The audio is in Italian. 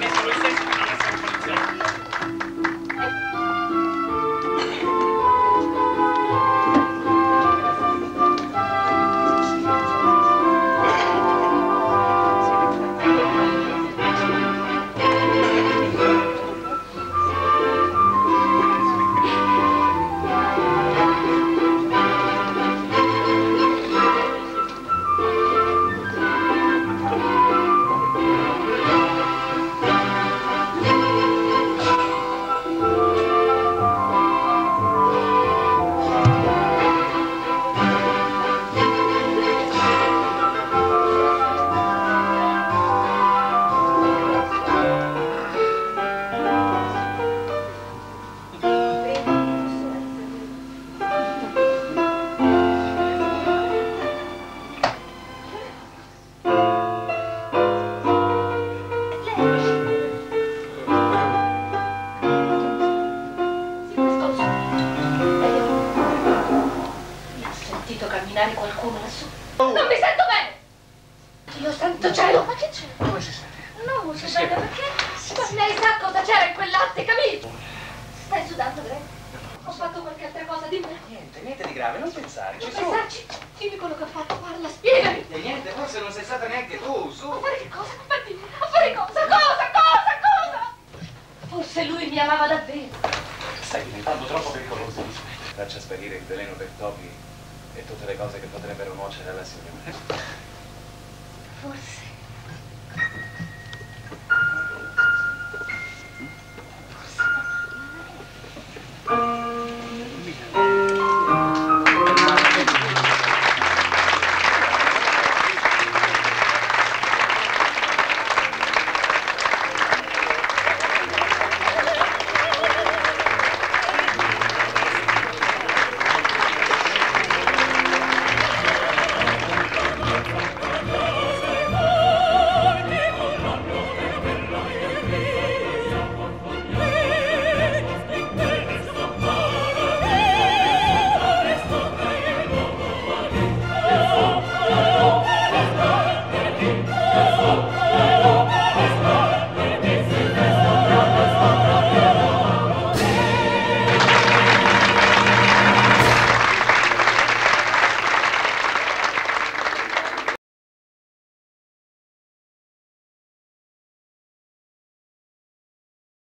chiesto lui stesso di non essere un poliziotto. Camminare qualcuno lassù. Non mi sento bene! Dio santo cielo! Ma che c'è? Come si sente? No, non si bene perché? Ma lei sa cosa c'era in quel latte, capito? Stai sudando, Greg? Ho fatto qualche altra cosa, dimmi. Niente di grave, non pensarci. Non pensarci? Dimmi quello che ho fatto, parla, spiegami. Niente, forse non sei stata neanche tu, su. A fare che cosa? A fare cosa? Cosa? Forse lui mi amava davvero. Stai diventando troppo pericoloso. Faccia sparire il veleno per Toby e tutte le cose che potrebbero nuocere alla signora. Forse.